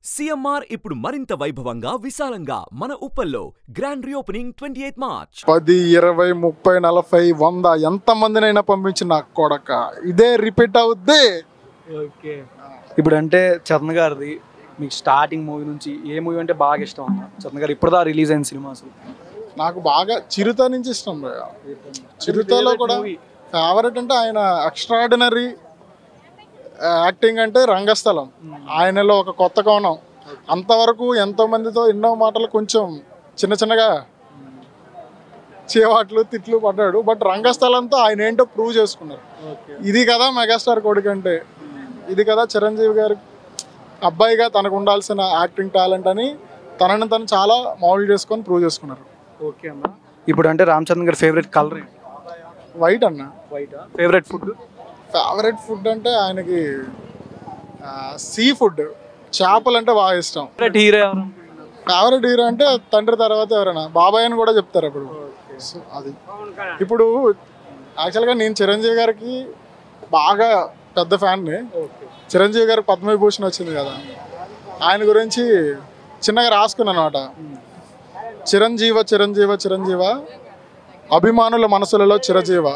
CMR ఇప్పుడు మరింత వైభవంగా విశాలంగా మన ఉప్పల్లో గ్రాండ్ రీఓపెనింగ్ 28 మార్చ్ 10, 20, 30, 40, 100 ఎంతమందినైనా పంపించిన నా కొడక ఇదే రిపీట్ అవుద్ది. ఓకే, ఇప్పుడు అంటే చరణ్ గారిది మీకు స్టార్టింగ్ మూవీ నుంచి ఏ మూవీ అంటే బాగా ఇష్టం అన్న? చరణ్ గారు ఇప్పుడుదా రిలీజ్ అయిన సినిమాస్ నాకు బాగా చిరుత నుంచి ఇష్టం. చిరుతలో కూడా ఫేవరెట్ అంటే ఆయన ఎక్స్ట్రాడినరీ యాక్టింగ్ అంటే రంగస్థలం. ఆయనలో ఒక కొత్త కోణం. అంతవరకు ఎంతో మందితో ఎన్నో మాటలు కొంచెం చిన్న చిన్నగా చేవాట్లు తిట్లు పడ్డాడు. బట్ రంగస్థలంతో ఆయన ఏంటో ప్రూవ్ చేసుకున్నారు. ఇది కదా మెగాస్టార్ కొడుకు అంటే, ఇది కదా చిరంజీవి గారి అబ్బాయిగా తనకు ఉండాల్సిన యాక్టింగ్ టాలెంట్ అని తనని తను చాలా మౌల్డ్ చేసుకొని ప్రూవ్ చేసుకున్నారు. ఓకే అన్న, ఇప్పుడు అంటే రామ్ చరణ్ గారి ఫేవరెట్ కలర్ వైట్ అన్న. White. Favourite food? Favourite food అంటే ఆయనకి సీ ఫుడ్, చేపలు అంటే బాగా ఇష్టం. ఫేవరెట్ హీరో ఎవరు? ఫేవరెట్ హీరో అంటే తండ్రి తర్వాత ఎవరైనా బాబాయ్ అని కూడా చెప్తారు అప్పుడు. అది ఇప్పుడు యాక్చువల్గా నేను చిరంజీవి గారికి బాగా పెద్ద ఫ్యాన్ని. చిరంజీవి గారికి పద్మవిభూషణ్ వచ్చింది కదా, ఆయన గురించి చిన్నగా రాసుకున్నాను అనమాట. చిరంజీవ చిరంజీవ చిరంజీవ అభిమానుల మనసులలో చిరజీవ,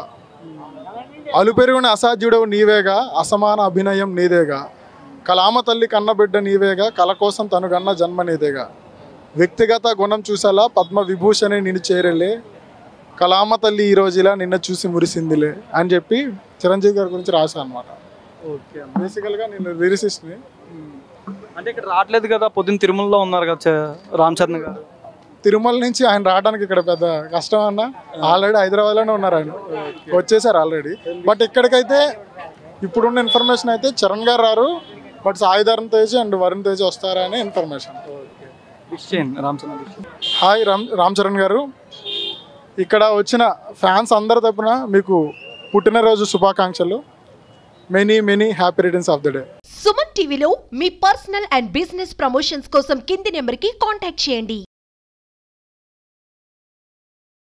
అలుపెరుగుని అసాధ్యుడవు నీవేగా, అసమాన అభినయం నీదేగా, కలామ తల్లి కన్నబిడ్డ నీవేగా, కల కోసం తనుగన్న జన్మ నీదేగా, వ్యక్తిగత గుణం చూసేలా పద్మ విభూషణి నిన్ను చేరేలే, కలామ తల్లి ఈ రోజులా నిన్న చూసి మురిసిందిలే అని చెప్పి చిరంజీవి గారి గురించి రాశాను అనమాట. ఓకే, బేసికల్గా నేను లిరిసిస్ట్ని. అంటే ఇక్కడ రావట్లేదు కదా, పొద్దున్న తిరుమలలో ఉన్నారు కదా రామ్ చరణ్ గారు. తిరుమల నుంచి ఆయన రావడానికి ఇక్కడ పెద్ద కష్టం అన్న. ఆల్రెడీ హైదరాబాద్లోనే ఉన్నారు ఆయన, వచ్చేసారు ఆల్రెడీ. బట్ ఇక్కడికైతే ఇప్పుడున్న ఇన్ఫర్మేషన్ అయితే చరణ్ గారు రారు, బట్ సాయి ధరమ్ తేజ్ అండ్ వరుణ్ తేజ్ వస్తారా అనే ఇన్ఫర్మేషన్. హాయ్ రామ్ చరణ్ గారు, ఇక్కడ వచ్చిన ఫ్యాన్స్ అందరి తరపున మీకు పుట్టినరోజు శుభాకాంక్షలు. Many many happy returns of the day. Suman టీవీలో మీ పర్సనల్ అండ్ బిజినెస్ ప్రమోషన్స్ కోసం కింది నెంబర్కి కాంటాక్ట్ చేయండి.